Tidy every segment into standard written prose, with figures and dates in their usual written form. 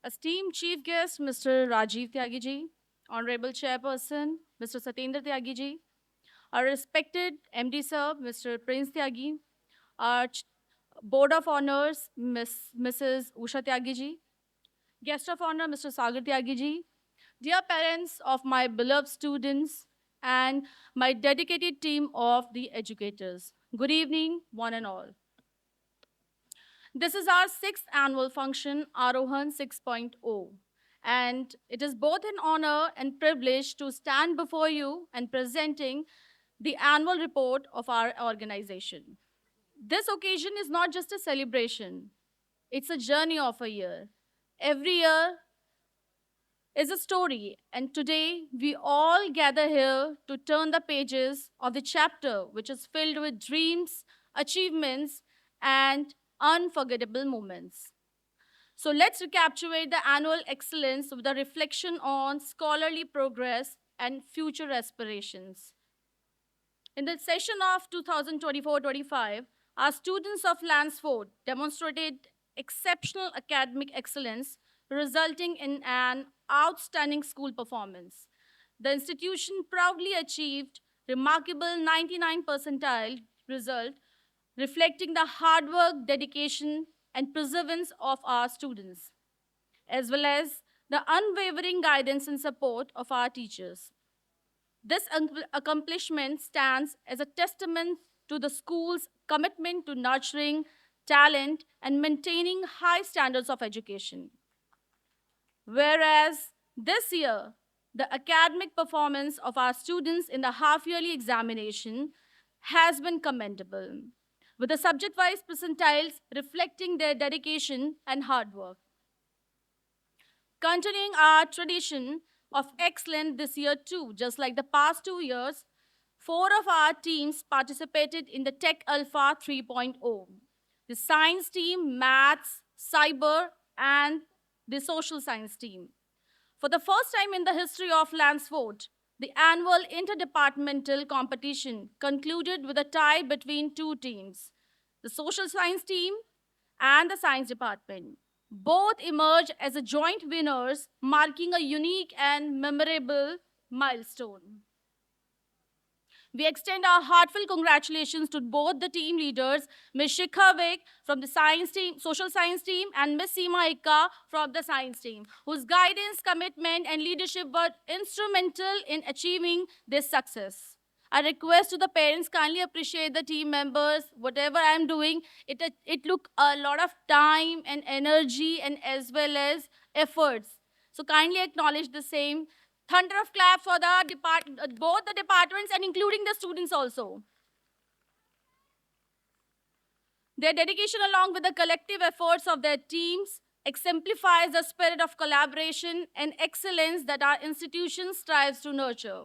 Esteemed Chief Guest, Mr. Rajiv Tyagiji, Honorable Chairperson, Mr. Satendra Tyagiji, our respected MD Sir, Mr. Prince Tyagi, our Board of Honors, Mrs. Usha Tyagiji, Guest of Honor, Mr. Sagar Tyagiji, dear parents of my beloved students, and my dedicated team of the educators. Good evening, one and all. This is our sixth annual function, Arohan 6.0, and it is both an honor and privilege to stand before you and presenting the annual report of our organization. This occasion is not just a celebration, it's a journey of a year. Every year is a story, and today we all gather here to turn the pages of the chapter which is filled with dreams, achievements, and unforgettable moments. So let's recapitulate the annual excellence with a reflection on scholarly progress and future aspirations. In the session of 2024-25, our students of Lansford demonstrated exceptional academic excellence, resulting in an outstanding school performance. The institution proudly achieved remarkable 99 percentile result, reflecting the hard work, dedication, and perseverance of our students, as well as the unwavering guidance and support of our teachers. This accomplishment stands as a testament to the school's commitment to nurturing talent and maintaining high standards of education. Whereas this year, the academic performance of our students in the half yearly examination has been commendable, with the subject wise percentiles reflecting their dedication and hard work. Continuing our tradition of excellence this year too, just like the past 2 years, four of our teams participated in the Tech Alpha 3.0. The science team, maths, cyber, and the social science team. For the first time in the history of Lansford, the annual interdepartmental competition concluded with a tie between two teams, the social science team and the science department. Both emerged as a joint winners, marking a unique and memorable milestone. We extend our heartfelt congratulations to both the team leaders, Ms. Shikha Vik from the science team, social science team, and Ms. Seema Ikka from the science team, whose guidance, commitment, and leadership were instrumental in achieving this success. I request to the parents kindly appreciate the team members. Whatever I'm doing, it took a lot of time and energy and as well as efforts. So kindly acknowledge the same. Thunder of clap for the both the departments and including the students also. Their dedication along with the collective efforts of their teams exemplifies the spirit of collaboration and excellence that our institution strives to nurture.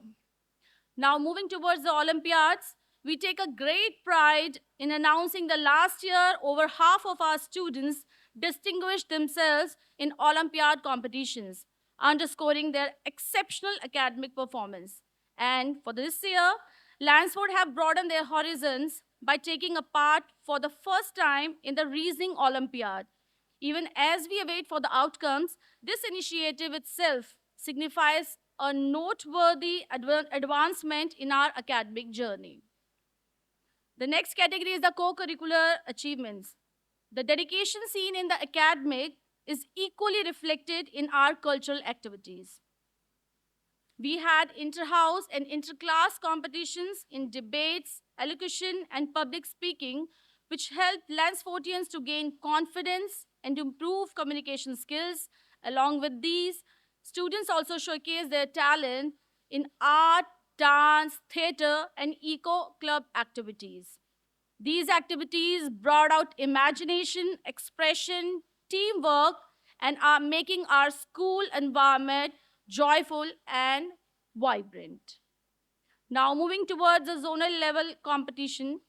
Now moving towards the Olympiads, we take a great pride in announcing that last year over half of our students distinguished themselves in Olympiad competitions, underscoring their exceptional academic performance. And for this year, Lansford have broadened their horizons by taking a part for the first time in the Reasoning Olympiad. Even as we await for the outcomes, this initiative itself signifies a noteworthy advancement in our academic journey. The next category is the co-curricular achievements. The dedication seen in the academic is equally reflected in our cultural activities. We had inter-house and inter-class competitions in debates, elocution, and public speaking, which helped Lansfordians to gain confidence and improve communication skills. Along with these, students also showcased their talent in art, dance, theater, and eco-club activities. These activities brought out imagination, expression, teamwork, and are making our school environment joyful and vibrant. Now moving towards the zonal level competition.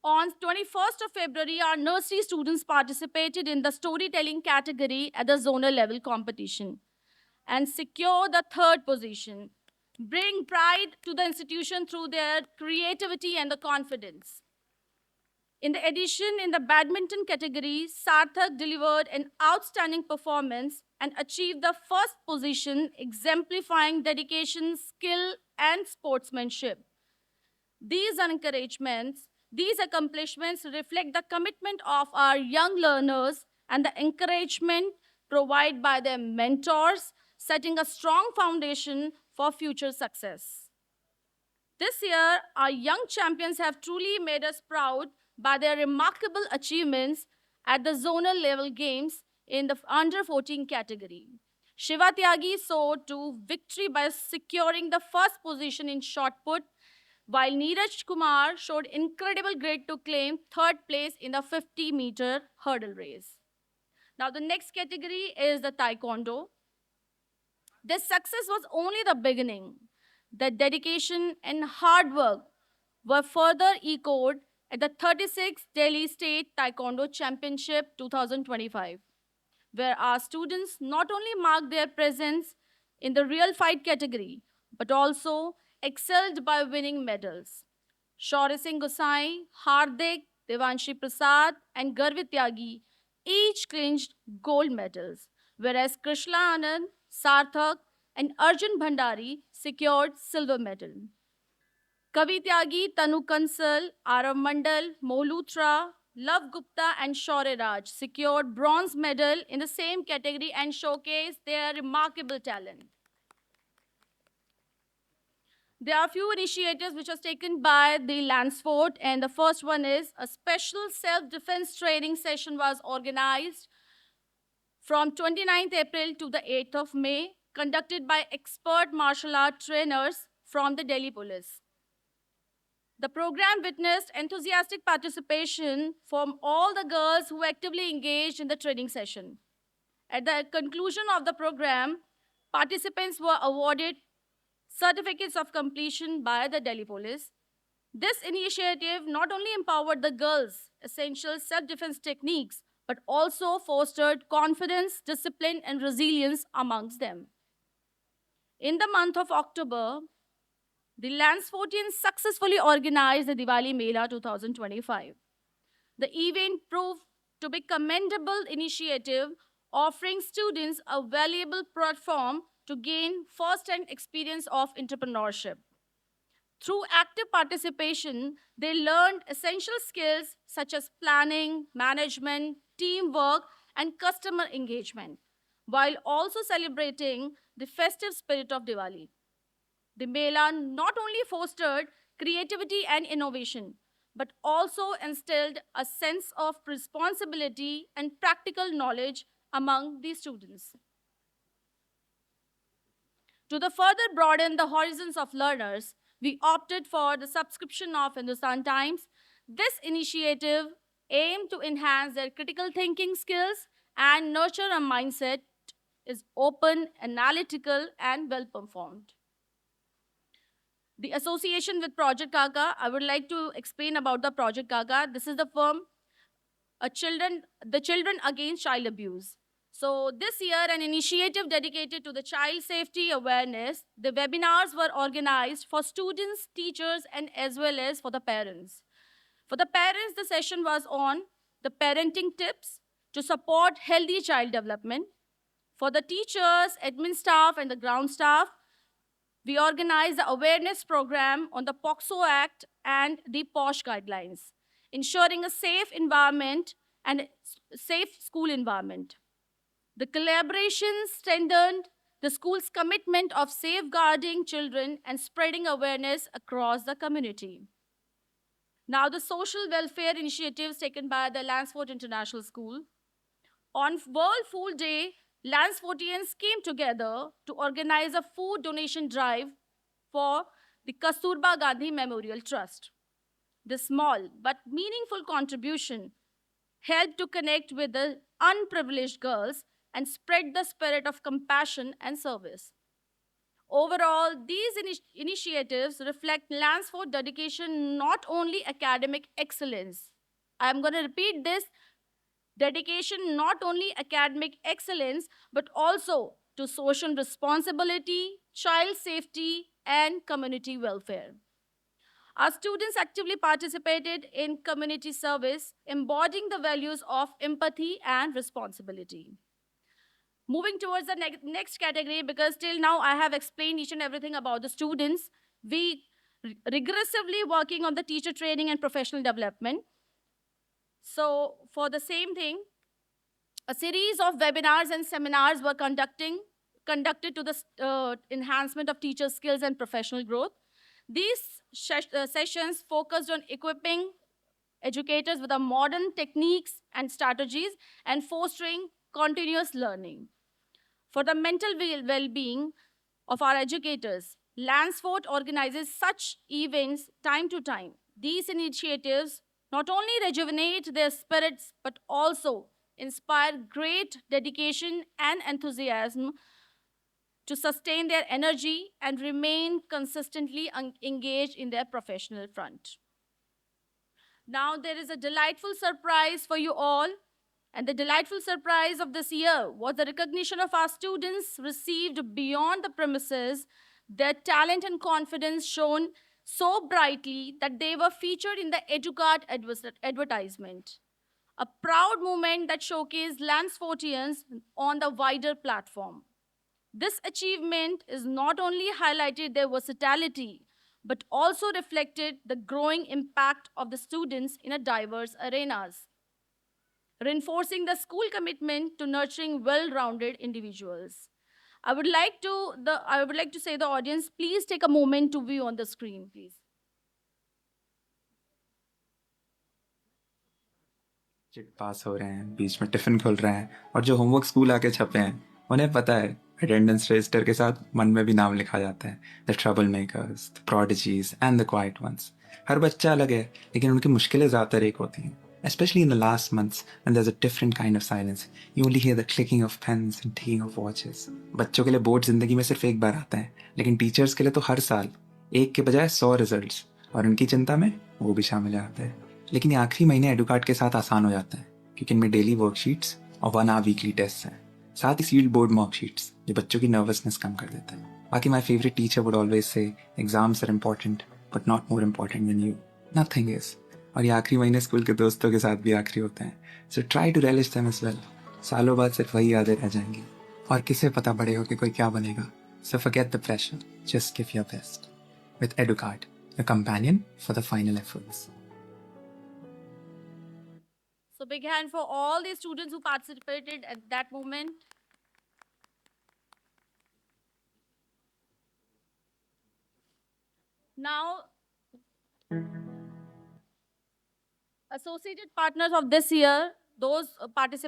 On 21st of February, our nursery students participated in the storytelling category at the zonal level competition and secured the third position, bring pride to the institution through their creativity and the confidence. In the addition, in the badminton category, Sarthak delivered an outstanding performance and achieved the first position, exemplifying dedication, skill, and sportsmanship. These encouragements, these accomplishments reflect the commitment of our young learners and the encouragement provided by their mentors, setting a strong foundation for future success. This year, our young champions have truly made us proud by their remarkable achievements at the zonal level games in the under 14 category. Shiva Tyagi soared to victory by securing the first position in shot put, while Neeraj Kumar showed incredible grit to claim third place in the 50-meter hurdle race. Now, the next category is the Taekwondo. This success was only the beginning. The dedication and hard work were further echoed at the 36th Delhi State Taekwondo Championship 2025, where our students not only marked their presence in the real fight category, but also excelled by winning medals. Shaurya Singh Gosai, Hardik, Devanshi Prasad, and Garvit Tyagi each clinched gold medals, whereas Krishna Anand, Sarthak, and Arjun Bhandari secured silver medal. Kavi Tyagi, Tanu Kansal, Arav Mandal, Mohlutra, Love Gupta, and Shaurya Raj secured bronze medal in the same category and showcased their remarkable talent. There are a few initiatives which was taken by the Lansford, and the first one is a special self-defense training session was organized from 29th April to the 8th of May, conducted by expert martial art trainers from the Delhi Police. The program witnessed enthusiastic participation from all the girls who actively engaged in the training session. At the conclusion of the program, participants were awarded certificates of completion by the Delhi Police. This initiative not only empowered the girls' essential self-defense techniques, but also fostered confidence, discipline, and resilience amongst them. In the month of October, the Lansfortians successfully organized the Diwali Mela 2025. The event proved to be a commendable initiative, offering students a valuable platform to gain first-hand experience of entrepreneurship. Through active participation, they learned essential skills such as planning, management, teamwork, and customer engagement, while also celebrating the festive spirit of Diwali. The Mela not only fostered creativity and innovation, but also instilled a sense of responsibility and practical knowledge among the students. To the further broaden the horizons of learners, we opted for the subscription of Hindustan Times. This initiative aimed to enhance their critical thinking skills and nurture a mindset is open, analytical, and well performed. The association with Project Kaka, I would like to explain about the Project Kaka. This is the firm, the Children Against Child Abuse. So this year, an initiative dedicated to the child safety awareness, the webinars were organized for students, teachers, and as well as for the parents. For the parents, the session was on the parenting tips to support healthy child development. For the teachers, admin staff, and the ground staff, we organized the awareness program on the POXO Act and the POSH guidelines, ensuring a safe environment and a safe school environment. The collaboration strengthened the school's commitment of safeguarding children and spreading awareness across the community. Now, the social welfare initiatives taken by the Lansford International School. On World Food Day, Lansfordians came together to organize a food donation drive for the Kasturba Gandhi Memorial Trust. This small but meaningful contribution helped to connect with the unprivileged girls and spread the spirit of compassion and service. Overall, these initiatives reflect Lansford dedication not only academic excellence. I'm going to repeat this dedication not only academic excellence, but also to social responsibility, child safety, and community welfare. Our students actively participated in community service, embodying the values of empathy and responsibility. Moving towards the next category, because till now I have explained each and everything about the students, we regressively working on the teacher training and professional development. So for the same thing, a series of webinars and seminars were conducted to the enhancement of teacher skills and professional growth. These sessions focused on equipping educators with the modern techniques and strategies and fostering continuous learning. For the mental well-being of our educators, Lansford organizes such events time to time. These initiatives not only rejuvenate their spirits, but also inspire great dedication and enthusiasm to sustain their energy and remain consistently engaged in their professional front. Now, there is a delightful surprise for you all. And the delightful surprise of this year was the recognition of our students received beyond the premises, their talent and confidence shown so brightly that they were featured in the EduCard advertisement. A proud moment that showcased Lansfortians on the wider platform. This achievement is not only highlighted their versatility, but also reflected the growing impact of the students in a diverse arenas, reinforcing the school commitment to nurturing well-rounded individuals. I would like to say the audience, please take a moment to view on the screen, please. Chit pass हो रहे हैं, बीच में tiffin खुल रहे हैं, और जो homework school आके छपे हैं उन्हें पता है अटेंडेंस रजिस्टर के साथ मन में भी नाम लिखा जाता है, the trouble makers, the prodigies and the quiet ones. हर बच्चा अलग है, लेकिन उनकी मुश्किलें ज़्यादातर एक होती हैं. Especially in the last months when there's a different kind of silence. You only hear the clicking of pens and ticking of watches. बच्चों के लिए बोर्ड जिंदगी में सिर्फ एक बार आता है, लेकिन टीचर्स के लिए तो हर साल एक के बजाय 100 रिजल्ट्स, और उनकी चिंता में वो भी शामिल आते हैं. लेकिन ये आखिरी महीने एडुकार्ड के साथ आसान हो जाता है, क्योंकि इनमें डेली वर्कशीट्स और 1 आवर वीकली टेस्ट हैं. साथ ही सील्ड बोर्ड मॉकशीट्स जो बच्चों की नर्वसनेस कम कर देता है. बाकी my favourite teacher would always say exams are important but not more important than you. Nothing is. और ये आखिरी महीने स्कूल के दोस्तों के साथ भी आखिरी होते हैं. So try to relish them as well. सालों बाद सिर्फ वही यादें रह जाएंगी, और किसे पता बड़े हो कि कोई क्या बनेगा. So forget the pressure, just give your best. With EduCard, your companion for the final efforts. So big hand for all the students who participated at that moment. Now, associated partners of this year, those partners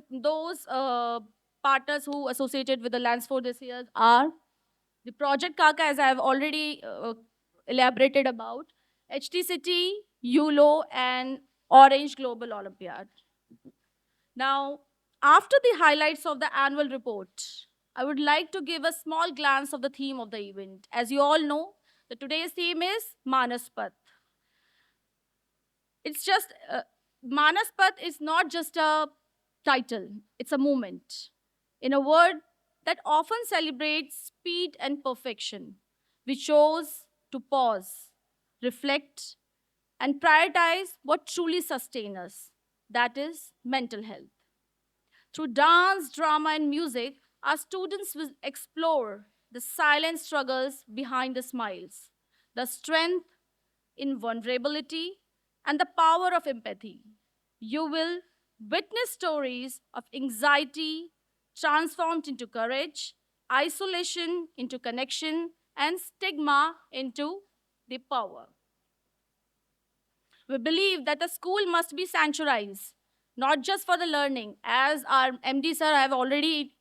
who associated with the Lansford this year are the Project Kaka, as I have already elaborated about, HT City, ULO, and Orange Global Olympiad. Now, after the highlights of the annual report, I would like to give a small glance of the theme of the event. As you all know, today's theme is Manaspath. It's just, Manaspath is not just a title, it's a movement. In a world that often celebrates speed and perfection, we chose to pause, reflect, and prioritize what truly sustains us, that is, mental health. Through dance, drama, and music, our students will explore the silent struggles behind the smiles, the strength in vulnerability, and the power of empathy. You will witness stories of anxiety transformed into courage, isolation into connection, and stigma into the power. We believe that the school must be sanctuarized, not just for the learning, as our MD sir have already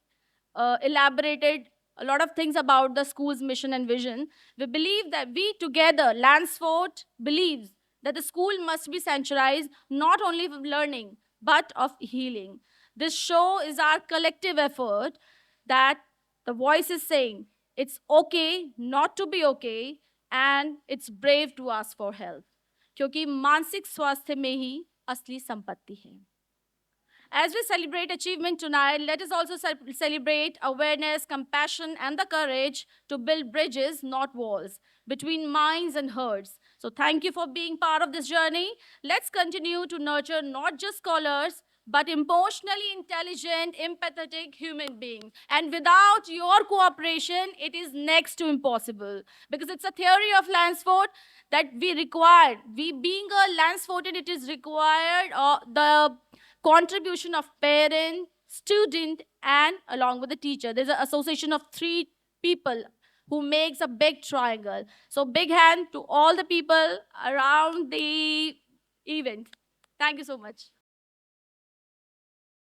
elaborated a lot of things about the school's mission and vision. We believe that we together, Lansford believes that the school must be sanctuarized not only for learning, but of healing. This show is our collective effort that the voice is saying it's okay not to be okay, and it's brave to ask for help. क्योंकि मानसिक स्वास्थ्य में ही असली संपत्ति है. As we celebrate achievement tonight, let us also celebrate awareness, compassion, and the courage to build bridges, not walls, between minds and hearts. So thank you for being part of this journey. Let's continue to nurture not just scholars, but emotionally intelligent, empathetic human beings. And without your cooperation, it is next to impossible. Because it's a theory of Lansford that we required. We being a Lansfordian, it is required the contribution of parent, student, and along with the teacher. There's an association of three people who makes a big triangle. So big hand to all the people around the event. Thank you so much.